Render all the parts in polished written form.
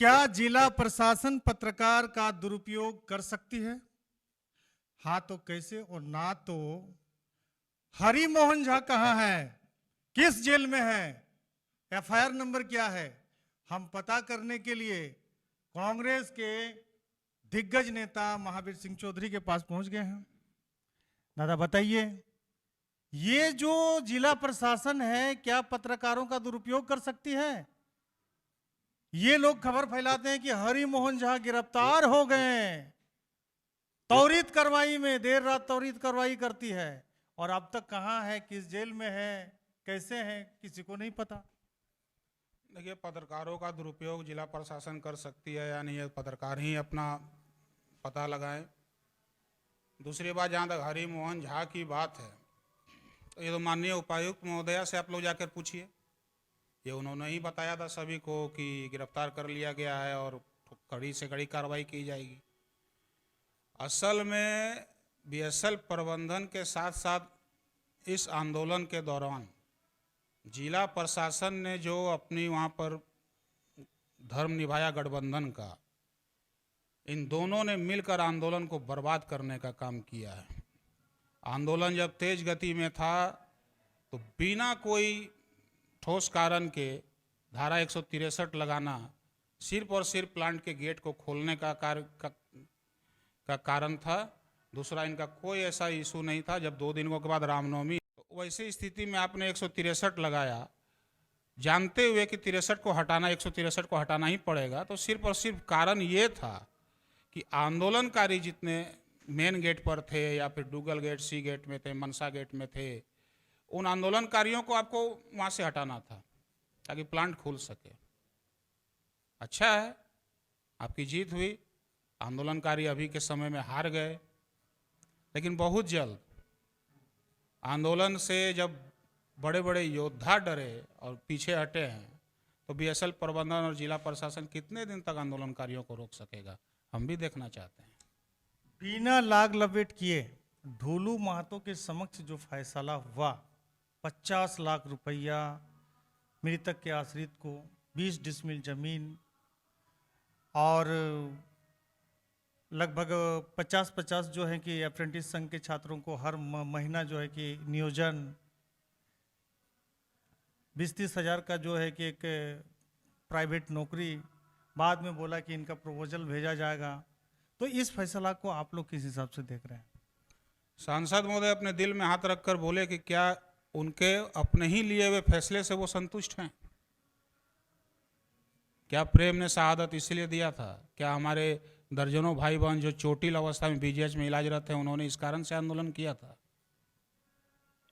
क्या जिला प्रशासन पत्रकार का दुरुपयोग कर सकती है? हाँ तो कैसे और ना तो हरि मोहन झा कहाँ है, किस जेल में है, एफआईआर नंबर क्या है, हम पता करने के लिए कांग्रेस के दिग्गज नेता महावीर सिंह चौधरी के पास पहुंच गए हैं। दादा बताइए, ये जो जिला प्रशासन है क्या पत्रकारों का दुरुपयोग कर सकती है? ये लोग खबर फैलाते हैं कि हरि मोहन झा गिरफ्तार हो गए, त्वरित कार्रवाई में देर रात त्वरित कार्रवाई करती है, और अब तक कहां है, किस जेल में है, कैसे है, किसी को नहीं पता। देखिए, पत्रकारों का दुरुपयोग जिला प्रशासन कर सकती है या नहीं, है पत्रकार ही अपना पता लगाएं। दूसरी बात, जहाँ तक हरि मोहन झा की बात है तो ये तो माननीय उपायुक्त महोदया से आप लोग जाकर पूछिए। ये उन्होंने ही बताया था सभी को कि गिरफ्तार कर लिया गया है और कड़ी से कड़ी कार्रवाई की जाएगी। असल में बीएसएल प्रबंधन के साथ साथ इस आंदोलन के दौरान जिला प्रशासन ने जो अपनी वहाँ पर धर्म निभाया गठबंधन का, इन दोनों ने मिलकर आंदोलन को बर्बाद करने का काम किया है। आंदोलन जब तेज गति में था तो बिना कोई ठोस कारण के धारा 163 लगाना सिर्फ और सिर्फ प्लांट के गेट को खोलने का कारण था। दूसरा, इनका कोई ऐसा इशू नहीं था। जब 2 दिनों के बाद रामनवमी, तो वैसी स्थिति में आपने 163 लगाया, जानते हुए कि 63 को हटाना, 163 को हटाना ही पड़ेगा। तो सिर्फ और सिर्फ कारण ये था कि आंदोलनकारी जितने मेन गेट पर थे या फिर डुगल गेट, सी गेट में थे, मनसा गेट में थे, उन आंदोलनकारियों को आपको वहाँ से हटाना था ताकि प्लांट खुल सके। अच्छा है, आपकी जीत हुई, आंदोलनकारी अभी के समय में हार गए, लेकिन बहुत जल्द आंदोलन से जब बड़े बड़े योद्धा डरे और पीछे हटे हैं तो बीएसएल प्रबंधन और जिला प्रशासन कितने दिन तक आंदोलनकारियों को रोक सकेगा, हम भी देखना चाहते हैं। बिना लाग लपेट किए ढोलू महतो के समक्ष जो फैसला हुआ, 50 लाख रुपया मृतक के आश्रित को, 20 डिसमिल जमीन और लगभग 50-50 जो है कि अप्रेंटिस संघ के छात्रों को हर महीना जो है कि नियोजन, 20-30 हज़ार का जो है कि एक प्राइवेट नौकरी, बाद में बोला कि इनका प्रपोजल भेजा जाएगा। तो इस फैसला को आप लोग किस हिसाब से देख रहे हैं? सांसद महोदय अपने दिल में हाथ रखकर बोले कि क्या उनके अपने ही लिए हुए फैसले से वो संतुष्ट हैं? क्या प्रेम ने शहादत इसलिए दिया था? क्या हमारे दर्जनों भाई बहन जो चोटिल अवस्था में बीजीएच में इलाजरत हैं, उन्होंने इस कारण से आंदोलन किया था?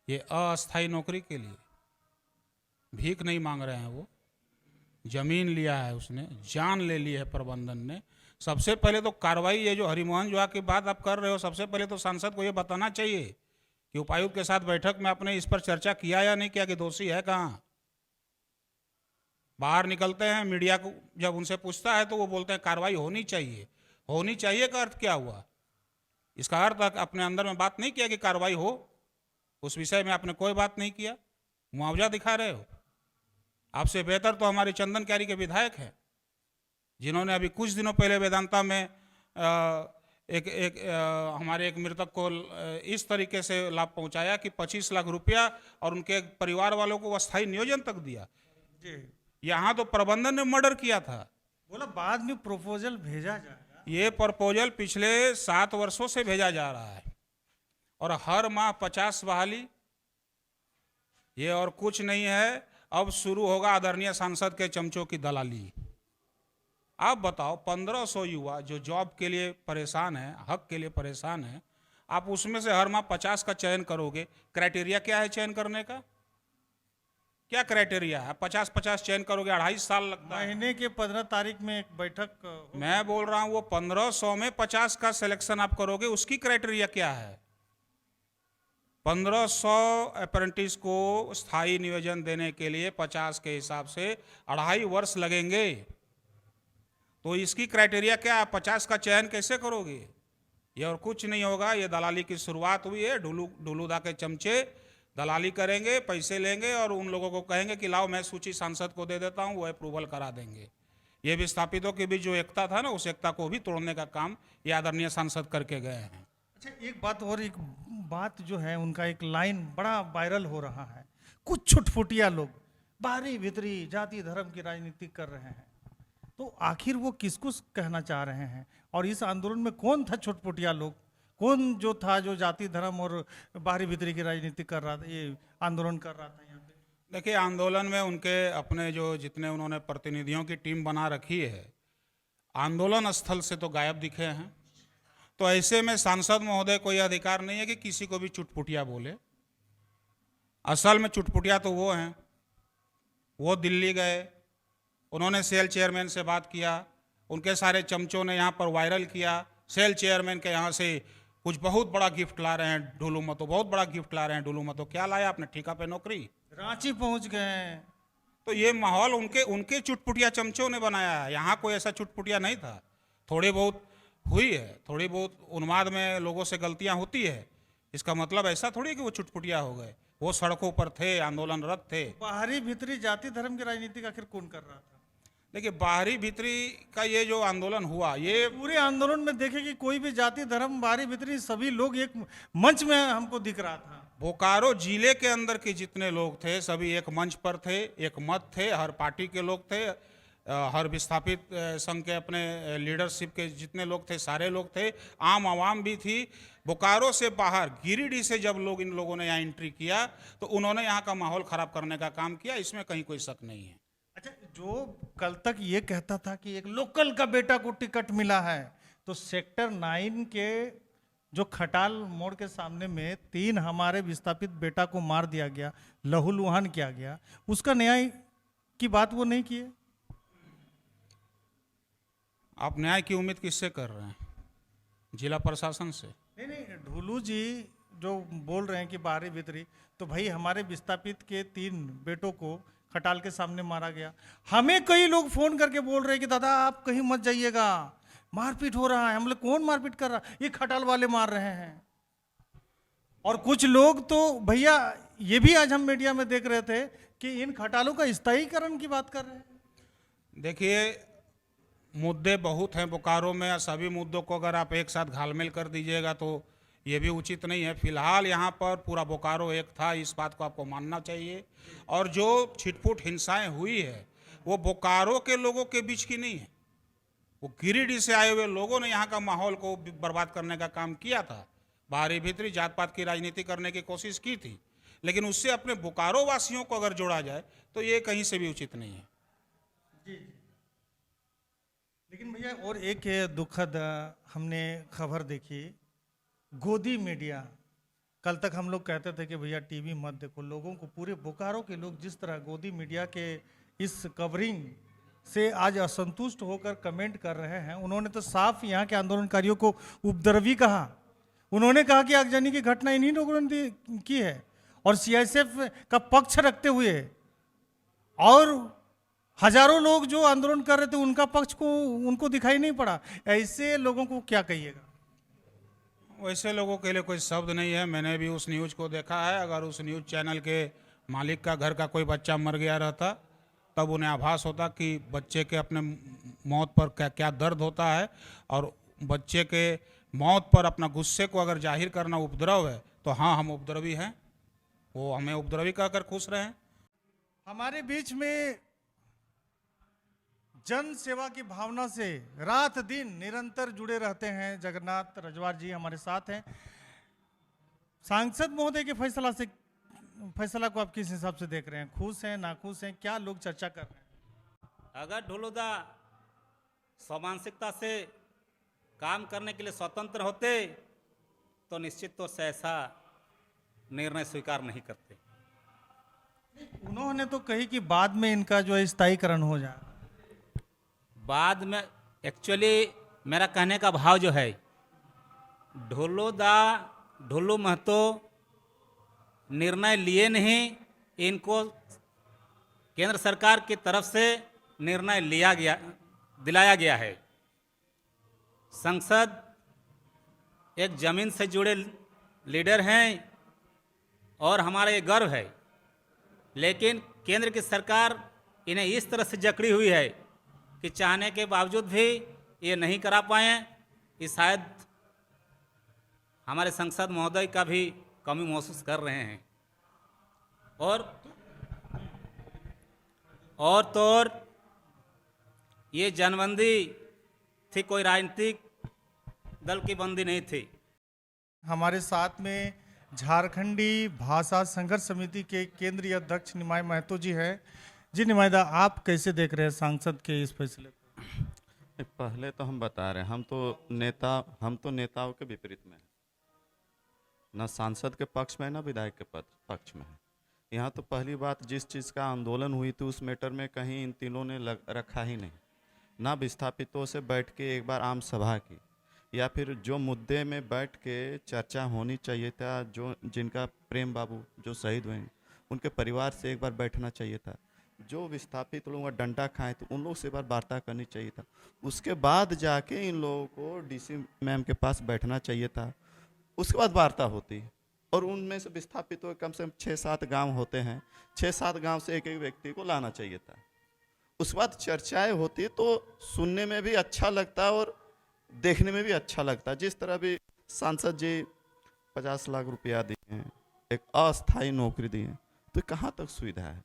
ये अस्थायी नौकरी के लिए भीख नहीं मांग रहे हैं, वो जमीन लिया है, उसने जान ले ली है प्रबंधन ने। सबसे पहले तो कार्रवाई, ये जो हरिमोहन झा की बात आप कर रहे हो, सबसे पहले तो सांसद को ये बताना चाहिए कि उपायुक्त के साथ बैठक में आपने इस पर चर्चा किया या नहीं किया कि दोषी है कहाँ। बाहर निकलते हैं, मीडिया को जब उनसे पूछता है तो वो बोलते हैं कार्रवाई होनी चाहिए। होनी चाहिए का अर्थ क्या हुआ? इसका अर्थ अपने अंदर में बात नहीं किया कि कार्रवाई हो, उस विषय में आपने कोई बात नहीं किया, मुआवजा दिखा रहे हो। आपसे बेहतर तो हमारे चंदन क्यारी के विधायक हैं, जिन्होंने अभी कुछ दिनों पहले वेदांता में हमारे एक मृतक को इस तरीके से लाभ पहुंचाया कि 25 लाख रुपया और उनके परिवार वालों को अस्थायी नियोजन तक दिया। यहाँ तो प्रबंधन ने मर्डर किया था, बोला बाद में प्रपोजल भेजा जाएगा। ये प्रपोजल पिछले 7 वर्षों से भेजा जा रहा है और हर माह 50 बहाली, ये और कुछ नहीं है। अब शुरू होगा आदरणीय सांसद के चमचों की दलाली। आप बताओ, 1500 युवा जो जॉब के लिए परेशान है, हक के लिए परेशान है, आप उसमें से हर माह 50 का चयन करोगे। क्राइटेरिया क्या है चयन करने का? क्या क्राइटेरिया है? 50-50 चयन करोगे, 2.5 साल लगता है। महीने के 15 तारीख में एक बैठक मैं बोल रहा हूं वो 1500 में 50 का सिलेक्शन आप करोगे, उसकी क्राइटेरिया क्या है? 1500 अप्रेंटिस को स्थायी नियोजन देने के लिए 50 के हिसाब से 2.5 वर्ष लगेंगे। तो इसकी क्राइटेरिया क्या है? 50 का चयन कैसे करोगे? ये और कुछ नहीं होगा। ये दलाली की शुरुआत हुई है। ढुलूदा के चमचे दलाली करेंगे, पैसे लेंगे और उन लोगों को कहेंगे कि लाओ मैं सूची सांसद को दे देता हूं, वो अप्रूवल करा देंगे। ये विस्थापितों के बीच जो एकता था ना, उस एकता को भी तोड़ने का काम ये आदरणीय सांसद करके गए हैं। अच्छा, एक बात जो है, उनका एक लाइन बड़ा वायरल हो रहा है, कुछ छुटपुटिया लोग बाहरी भीतरी जाति धर्म की राजनीति कर रहे हैं। तो आखिर वो किसको कहना चाह रहे हैं? और इस आंदोलन में कौन था छुटपुटिया लोग? कौन जो था जो जाति धर्म और बाहरी भीतरी की राजनीति कर रहा था, ये आंदोलन कर रहा था यहाँ पे? देखिए, आंदोलन में उनके अपने जो जितने उन्होंने प्रतिनिधियों की टीम बना रखी है, आंदोलन स्थल से तो गायब दिखे हैं। तो ऐसे में सांसद महोदय को यह अधिकार नहीं है कि किसी को भी चुटपुटिया बोले। असल में चुटपुटिया तो वो हैं। वो दिल्ली गए, उन्होंने सेल चेयरमैन से बात किया, उनके सारे चमचों ने यहाँ पर वायरल किया, सेल चेयरमैन के यहाँ से कुछ बहुत बड़ा गिफ्ट ला रहे हैं ढोलू मतो, बहुत बड़ा गिफ्ट ला रहे हैं ढोलू मतो। क्या लाया आपने? ठेका पे नौकरी। रांची पहुंच गए। तो ये माहौल उनके चुटपुटिया चमचों ने बनाया है। यहाँ कोई ऐसा चुटपुटिया नहीं था। थोड़ी बहुत हुई है, थोड़ी बहुत उन्माद में लोगों से गलतियां होती है, इसका मतलब ऐसा थोड़ी कि वो चुटपुटिया हो गए। वो सड़कों पर थे, आंदोलनरत थे। बाहरी भीतरी जाति धर्म की राजनीति आखिर कौन कर रहा था? देखिए, बाहरी भीतरी का ये जो आंदोलन हुआ, ये पूरे आंदोलन में देखे कि कोई भी जाति धर्म बाहरी भीतरी सभी लोग एक मंच में हमको दिख रहा था। बोकारो जिले के अंदर के जितने लोग थे सभी एक मंच पर थे, एक मत थे, हर पार्टी के लोग थे, हर विस्थापित संघ के अपने लीडरशिप के जितने लोग थे सारे लोग थे, आम आवाम भी थी। बोकारो से बाहर गिरिडीह से जब इन लोगों ने यहाँ एंट्री किया तो उन्होंने यहाँ का माहौल खराब करने का काम किया, इसमें कहीं कोई शक नहीं है। अच्छा, जो कल तक ये कहता था कि एक लोकल का बेटा को टिकट मिला है, तो सेक्टर 9 के जो खटाल मोड़ के सामने में 3 हमारे विस्थापित बेटा को मार दिया गया, लहूलुहान किया गया, उसका न्याय की बात वो नहीं किए। आप न्याय की उम्मीद किससे कर रहे हैं? जिला प्रशासन से? नहीं, ढोलू जी जो बोल रहे हैं कि बाहरी भीतरी, तो भाई हमारे विस्थापित के 3 बेटों को खटाल के सामने मारा गया। हमें कई लोग फोन करके बोल रहे हैं कि दादा आप कहीं मत जाइएगा, मारपीट हो रहा है। हम लोग कौन मारपीट कर रहा है? ये खटाल वाले मार रहे हैं। और कुछ लोग तो भैया ये भी आज हम मीडिया में देख रहे थे कि इन खटालों का स्थायीकरण की बात कर रहे हैं। देखिए, मुद्दे बहुत हैं बोकारो में, सभी मुद्दों को अगर आप एक साथ घालमेल कर दीजिएगा तो ये भी उचित नहीं है। फिलहाल यहाँ पर पूरा बोकारो एक था, इस बात को आपको मानना चाहिए। और जो छिटपुट हिंसाएं हुई है वो बोकारो के लोगों के बीच की नहीं है, वो गिरिडीह से आए हुए लोगों ने यहाँ का माहौल को बर्बाद करने का काम किया था। बाहरी भीतरी जात पात की राजनीति करने की कोशिश की थी, लेकिन उससे अपने बोकारो वासियों को अगर जोड़ा जाए तो ये कहीं से भी उचित नहीं है। जी। लेकिन भैया और एक दुखद हमने खबर देखी, गोदी मीडिया। कल तक हम लोग कहते थे कि भैया टीवी मत देखो, लोगों को पूरे बोकारो के लोग जिस तरह गोदी मीडिया के इस कवरिंग से आज असंतुष्ट होकर कमेंट कर रहे हैं। उन्होंने तो साफ यहाँ के आंदोलनकारियों को उपद्रवी कहा। उन्होंने कहा कि आगजनी की घटना इन्हीं लोगों ने की है और सीआईएसएफ का पक्ष रखते हुए, और हजारों लोग जो आंदोलन कर रहे थे उनका पक्ष को उनको दिखाई नहीं पड़ा। ऐसे लोगों को क्या कहिएगा? वैसे लोगों के लिए कोई शब्द नहीं है। मैंने भी उस न्यूज़ को देखा है। अगर उस न्यूज़ चैनल के मालिक का घर का कोई बच्चा मर गया रहता तब उन्हें आभास होता कि बच्चे के अपने मौत पर क्या क्या दर्द होता है, और बच्चे के मौत पर अपना गुस्से को अगर जाहिर करना उपद्रव है तो हाँ, हम उपद्रवी हैं, वो हमें उपद्रवी कहकर खुश रहें। हमारे बीच में जन सेवा की भावना से रात दिन निरंतर जुड़े रहते हैं जगन्नाथ रजवार जी हमारे साथ हैं। सांसद महोदय के फैसला को आप किस हिसाब से देख रहे हैं? खुश हैं, नाखुश हैं? क्या लोग चर्चा कर रहे हैं? अगर ढोलुदा स्वमानसिकता से काम करने के लिए स्वतंत्र होते तो निश्चित तौर से ऐसा निर्णय स्वीकार नहीं करते। उन्होंने तो कही कि बाद में इनका जो है स्थायीकरण हो जाए। बाद में एक्चुअली मेरा कहने का भाव जो है, ढोलू महतो निर्णय लिए नहीं, इनको केंद्र सरकार की तरफ से निर्णय दिलाया गया है। संसद एक जमीन से जुड़े लीडर हैं और हमारा ये गर्व है, लेकिन केंद्र की सरकार इन्हें इस तरह से जकड़ी हुई है कि चाहने के बावजूद भी ये नहीं करा पाए, ये शायद हमारे सांसद महोदय का भी कमी महसूस कर रहे हैं। और तो और ये जनबंदी थी, कोई राजनीतिक दल की बंदी नहीं थी। हमारे साथ में झारखंडी भाषा संघर्ष समिति के केंद्रीय अध्यक्ष निमाय महतो जी हैं। जी निमायदा, आप कैसे देख रहे हैं सांसद के इस फैसले को? पहले तो हम बता रहे हैं, हम तो नेताओं के विपरीत में हैं, न सांसद के पक्ष में न विधायक के पक्ष में है। यहाँ तो पहली बात, जिस चीज़ का आंदोलन हुई थी उस मैटर में कहीं इन तीनों ने रखा ही नहीं, ना विस्थापितों से बैठ के एक बार आम सभा की, या फिर जो मुद्दे में बैठ के चर्चा होनी चाहिए था, जो जिनका प्रेम बाबू जो शहीद हुए उनके परिवार से एक बार बैठना चाहिए था, जो विस्थापित लोग डंडा खाए थे उन लोग से एक बार वार्ता करनी चाहिए था, उसके बाद जाके इन लोगों को डीसी मैम के पास बैठना चाहिए था, उसके बाद वार्ता होती। और उनमें से विस्थापितों के कम से कम 6-7 गांव होते हैं, 6-7 गांव से एक एक व्यक्ति को लाना चाहिए था। उसके बाद चर्चाएं होती तो सुनने में भी अच्छा लगता और देखने में भी अच्छा लगता। जिस तरह भी सांसद जी 50 लाख रुपया दिए हैं, एक अस्थायी नौकरी दी है, तो कहाँ तक सुविधा है?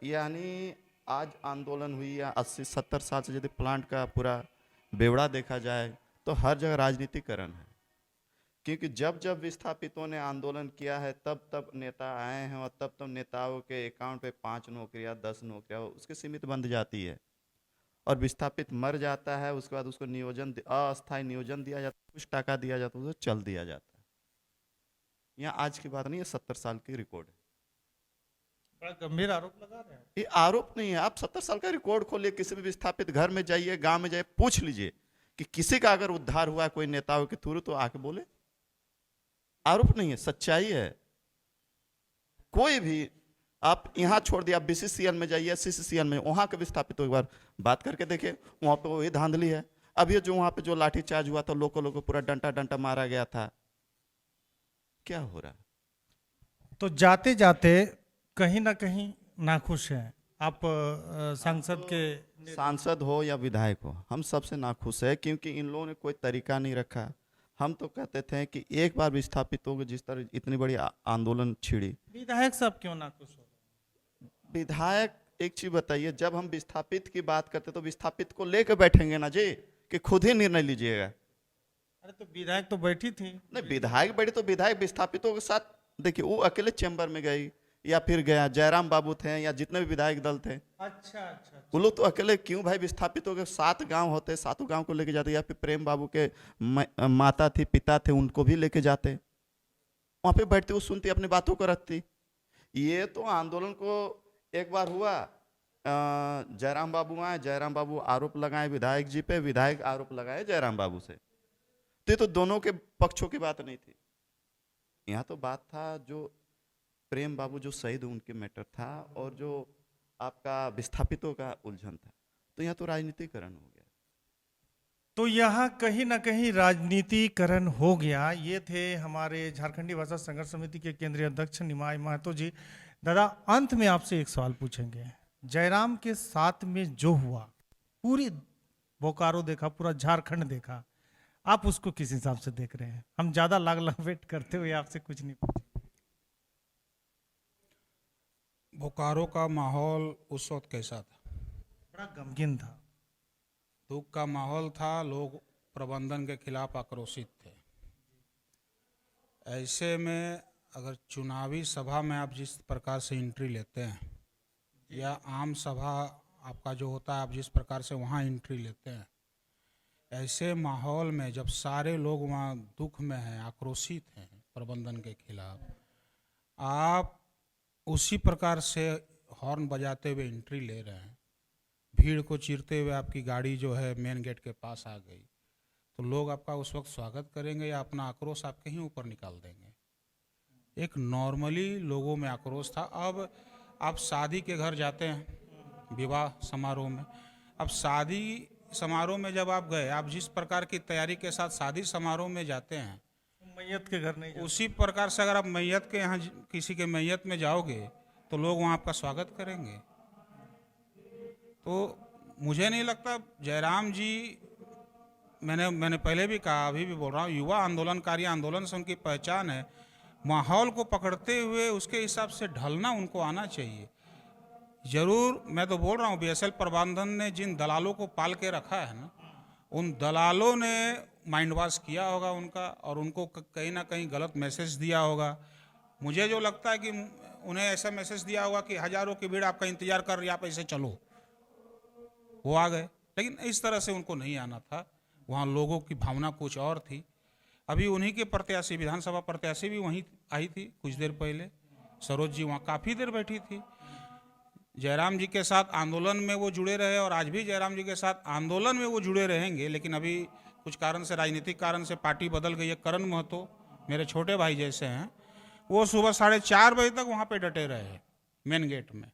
यानी आज आंदोलन हुई या 80-70 साल से यदि प्लांट का पूरा बेवड़ा देखा जाए तो हर जगह राजनीतिकरण है। क्योंकि जब जब विस्थापितों ने आंदोलन किया है तब तब नेता आए हैं, और तब तब नेताओं के अकाउंट पे 5 नौकरियां 10 नौकरियां उसके सीमित बंध जाती है, और विस्थापित मर जाता है, उसके बाद उसको नियोजन अस्थायी नियोजन दिया जाता है, कुछ टाका दिया जाता है, उसको चल दिया जाता है। यहाँ आज की बात नहीं है, 70 साल की रिकॉर्ड है। बड़ा गंभीर आरोप लगा रहे हैं। ये आरोप नहीं है, आप 70 साल का रिकॉर्ड खोलिए, किसी भी विस्थापित घर में जाइए, गांव में जाइए, पूछ लीजिए कि किसी का अगर उद्धार हुआ कोई नेताओं के थ्रू तो आके बोले। आरोप नहीं है, सच्चाई है। कोई भी आप यहाँ छोड़ दिया, आप BCCL में जाइए, CCCL में, वहां के विस्थापित एक बार बात करके देखे, वहां पे वही धांधली है। अब ये जो वहां पे जो लाठीचार्ज हुआ था, लोगों को पूरा डंटा मारा गया था, क्या हो रहा है? तो जाते जाते कहीं ना कहीं नाखुश हैं आप सांसद के? सांसद हो या विधायक हो, हम सबसे नाखुश है, क्योंकि इन लोगों ने कोई तरीका नहीं रखा। हम तो कहते थे कि एक बार विस्थापितों को जिस तरह इतनी बड़ी आंदोलन छिड़ी, विधायक साहब क्यों नाखुश हो? विधायक एक चीज बताइए, जब हम विस्थापित की बात करते तो विस्थापित को लेकर बैठेंगे ना जी, कि खुद ही निर्णय लीजिएगा। अरे तो विधायक तो बैठी थी। नहीं, विधायक बैठी तो विधायक विस्थापितों के साथ, देखिए वो अकेले चैम्बर में गई या फिर गया, जयराम बाबू थे या जितने भी विधायक दल थे, अच्छा। वो लोग तो अकेले क्यों भाई? विस्थापितों के 7 गांव होते, 7 गांव को लेके जाते, या फिर प्रेम बाबू के माता थी, पिता थे, उनको भी लेके जाते, वहां पे बैठते, वो सुनती, अपनी बातों को रखती। ये तो आंदोलन को एक बार हुआ, जयराम बाबू आए, जयराम बाबू आरोप लगाए विधायक जी पे, विधायक आरोप लगाए जयराम बाबू से, तो ये तो दोनों के पक्षों की बात नहीं थी। यहाँ तो बात था जो प्रेम बाबू जो शहीद उनके मैटर था, और जो आपका विस्थापितों का उलझन था, तो यहाँ तो राजनीतिकरण हो गया। तो यहाँ कहीं ना कहीं राजनीतिकरण हो गया। ये थे हमारे झारखंडी भाषा संघर्ष समिति के केंद्रीय अध्यक्ष निमाय महतो जी। दादा, अंत में आपसे एक सवाल पूछेंगे। जयराम के साथ में जो हुआ, पूरी बोकारो देखा, पूरा झारखंड देखा, आप उसको किस हिसाब से देख रहे हैं? हम ज्यादा लाग वेट करते हुए आपसे कुछ नहीं पूछे। बोकारो का माहौल उस वक्त कैसा था? बड़ा गमगीन था, दुख का माहौल था, लोग प्रबंधन के खिलाफ आक्रोशित थे। ऐसे में अगर चुनावी सभा में आप जिस प्रकार से एंट्री लेते हैं, या आम सभा आपका जो होता है आप जिस प्रकार से वहाँ एंट्री लेते हैं, ऐसे माहौल में जब सारे लोग वहाँ दुख में हैं, आक्रोशित हैं प्रबंधन के खिलाफ, आप उसी प्रकार से हॉर्न बजाते हुए एंट्री ले रहे हैं, भीड़ को चीरते हुए आपकी गाड़ी जो है मेन गेट के पास आ गई, तो लोग आपका उस वक्त स्वागत करेंगे या अपना आक्रोश आपके ही ऊपर निकाल देंगे? एक नॉर्मली लोगों में आक्रोश था। अब आप शादी के घर जाते हैं, विवाह समारोह में, अब शादी समारोह में जब आप गए, आप जिस प्रकार की तैयारी के साथ शादी समारोह में जाते हैं, मैयत के घर नहीं जाते। उसी प्रकार से अगर आप मैयत के यहाँ किसी के मैयत में जाओगे तो लोग वहाँ आपका स्वागत करेंगे। तो मुझे नहीं लगता जयराम जी, मैंने पहले भी कहा, अभी भी बोल रहा हूँ, युवा आंदोलनकारी आंदोलन से उनकी पहचान है। माहौल को पकड़ते हुए उसके हिसाब से ढलना उनको आना चाहिए। जरूर मैं तो बोल रहा हूँ, बीएसएल प्रबंधन ने जिन दलालों को पाल के रखा है ना, उन दलालों ने माइंड वॉश किया होगा उनका, और उनको कहीं ना कहीं गलत मैसेज दिया होगा। मुझे जो लगता है कि उन्हें ऐसा मैसेज दिया होगा कि हजारों की भीड़ आपका इंतजार कर रही है, आप ऐसे चलो, वो आ गए। लेकिन इस तरह से उनको नहीं आना था, वहाँ लोगों की भावना कुछ और थी। अभी उन्हीं के प्रत्याशी, विधानसभा प्रत्याशी भी वहीं आई थी कुछ देर पहले, सरोज जी वहाँ काफ़ी देर बैठी थी। जयराम जी के साथ आंदोलन में वो जुड़े रहे और आज भी जयराम जी के साथ आंदोलन में वो जुड़े रहेंगे। लेकिन अभी कुछ कारण से, राजनीतिक कारण से पार्टी बदल गई है। करण महतो मेरे छोटे भाई जैसे हैं, वो सुबह 4:30 बजे तक वहाँ पे डटे रहे मेन गेट में,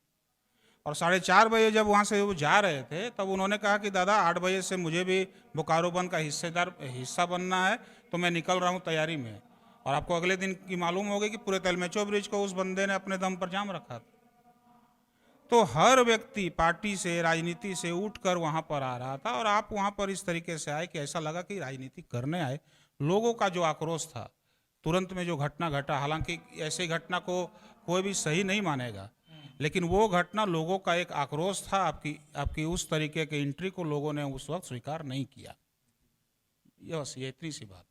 और 4:30 बजे जब वहाँ से वो जा रहे थे तब उन्होंने कहा कि दादा 8 बजे से मुझे भी बोकारो बंद का हिस्सा बनना है, तो मैं निकल रहा हूँ तैयारी में। और आपको अगले दिन की मालूम होगी कि पूरे तेलमेचो ब्रिज को उस बंदे ने अपने दम पर जाम रखा था। तो हर व्यक्ति पार्टी से, राजनीति से उठकर वहाँ पर आ रहा था, और आप वहाँ पर इस तरीके से आए कि ऐसा लगा कि राजनीति करने आए। लोगों का जो आक्रोश था, तुरंत में जो घटना घटा, हालांकि ऐसी घटना को कोई भी सही नहीं मानेगा, लेकिन वो घटना लोगों का एक आक्रोश था। आपकी उस तरीके के एंट्री को लोगों ने उस वक्त स्वीकार नहीं किया। ये इतनी सी बात।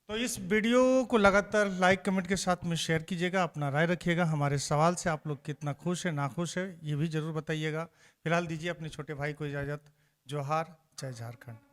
तो इस वीडियो को लगातार लाइक कमेंट के साथ में शेयर कीजिएगा, अपना राय रखिएगा। हमारे सवाल से आप लोग कितना खुश है, नाखुश है, ये भी जरूर बताइएगा। फिलहाल दीजिए अपने छोटे भाई को इजाज़त। जोहार, जय झारखंड।